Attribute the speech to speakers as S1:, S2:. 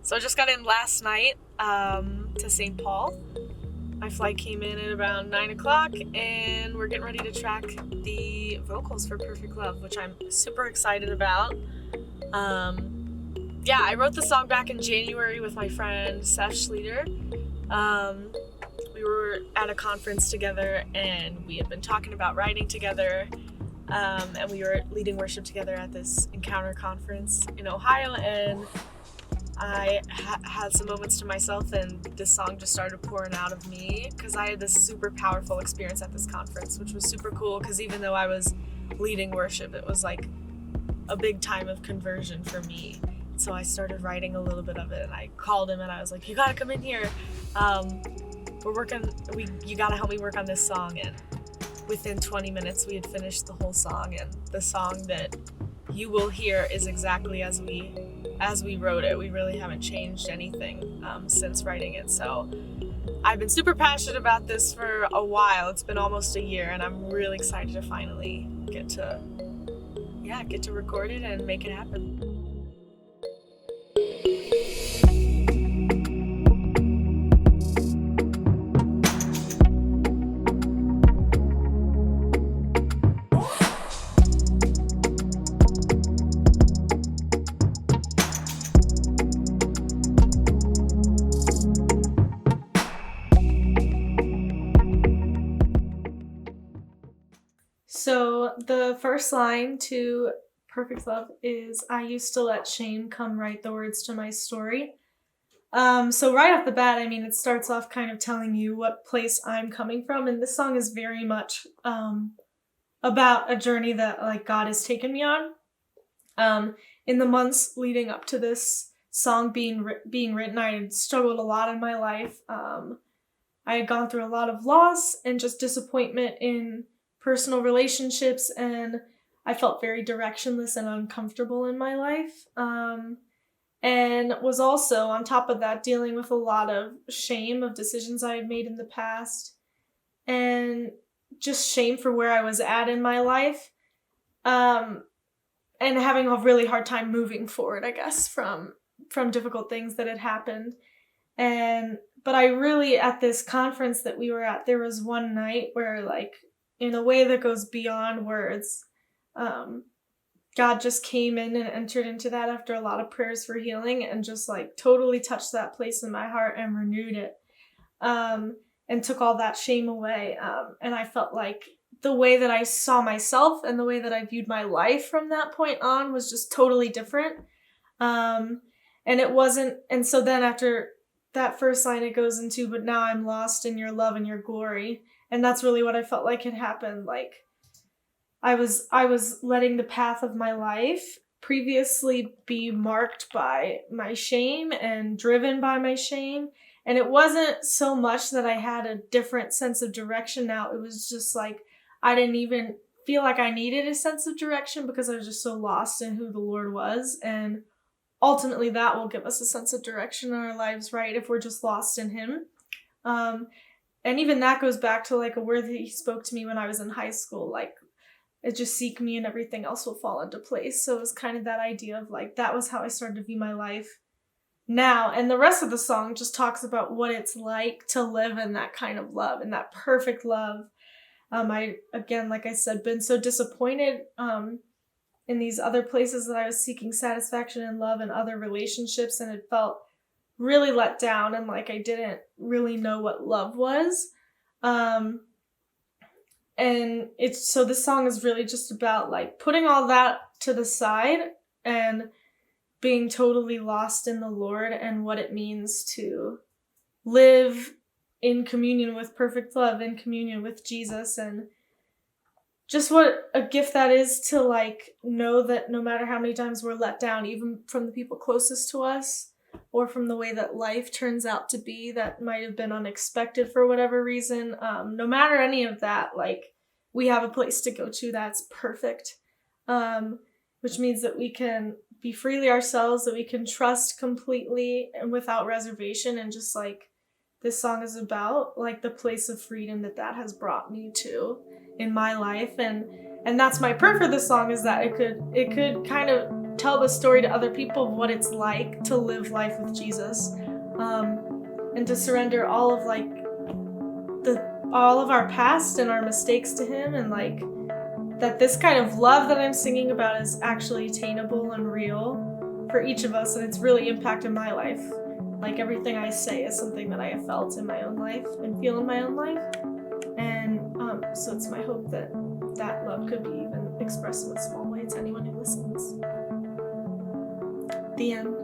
S1: So I just got in last night to St. Paul. My flight came in at around 9 o'clock, and we're getting ready to track the vocals for Perfect Love, which I'm super excited about. Yeah, I wrote the song back in January with my friend Seth Schleter. We were at a conference together, and we had been talking about writing together. And we were leading worship together at this Encounter conference in Ohio, and I had some moments to myself, and this song just started pouring out of me because I had this super powerful experience at this conference, which was super cool because even though I was leading worship, it was like a big time of conversion for me. So I started writing a little bit of it, and I called him and I was like, "You gotta come in here. We're working. You gotta help me work on this song." And within 20 minutes, we had finished the whole song, and the song that you will hear is exactly as we wrote it. We really haven't changed anything since writing it. So I've been super passionate about this for a while. It's been almost a year, and I'm really excited to finally get to record it and make it happen. So the first line to Perfect Love is, "I used to let shame come write the words to my story." So right off the bat, I mean, it starts off kind of telling you what place I'm coming from, and this song is very much about a journey that like God has taken me on. In the months leading up to this song being written, I had struggled a lot in my life. I had gone through a lot of loss and just disappointment in personal relationships, and I felt very directionless and uncomfortable in my life. And was also, on top of that, dealing with a lot of shame of decisions I had made in the past, and just shame for where I was at in my life, and having a really hard time moving forward, I guess, from difficult things that had happened. But I really, at this conference that we were at, there was one night where, like, in a way that goes beyond words, God just came in and entered into that after a lot of prayers for healing, and just like totally touched that place in my heart and renewed it, and took all that shame away. And I felt like the way that I saw myself and the way that I viewed my life from that point on was just totally different. And it wasn't, and so then after that first line, it goes into, "But now I'm lost in your love and your glory." And that's really what I felt like had happened. Like, I was letting the path of my life previously be marked by my shame and driven by my shame. And it wasn't so much that I had a different sense of direction now. It was just like I didn't even feel like I needed a sense of direction because I was just so lost in who the Lord was. And ultimately, that will give us a sense of direction in our lives, right? If we're just lost in Him. And even that goes back to like a word that He spoke to me when I was in high school, like, it just seek me and everything else will fall into place. So it was kind of that idea of like, that was how I started to view my life now. And the rest of the song just talks about what it's like to live in that kind of love, in that perfect love. I, again, like I said, been so disappointed in these other places that I was seeking satisfaction and love in other relationships, and it felt really let down, and like I didn't really know what love was. And it's, so this song is really just about like putting all that to the side and being totally lost in the Lord and what it means to live in communion with perfect love, in communion with Jesus, and just what a gift that is to like know that no matter how many times we're let down, even from the people closest to us, or from the way that life turns out to be that might have been unexpected for whatever reason, no matter any of that, like, we have a place to go to that's perfect, which means that we can be freely ourselves, that we can trust completely and without reservation, and just like this song is about, like, the place of freedom that has brought me to in my life. And that's my prayer for this song, is that it could kind of tell the story to other people of what it's like to live life with Jesus, and to surrender all of like all of our past and our mistakes to him, and like that this kind of love that I'm singing about is actually attainable and real for each of us, and it's really impacted my life. Like everything I say is something that I have felt in my own life and feel in my own life, and so it's my hope that that love could be even expressed in a small way to anyone who listens. The end.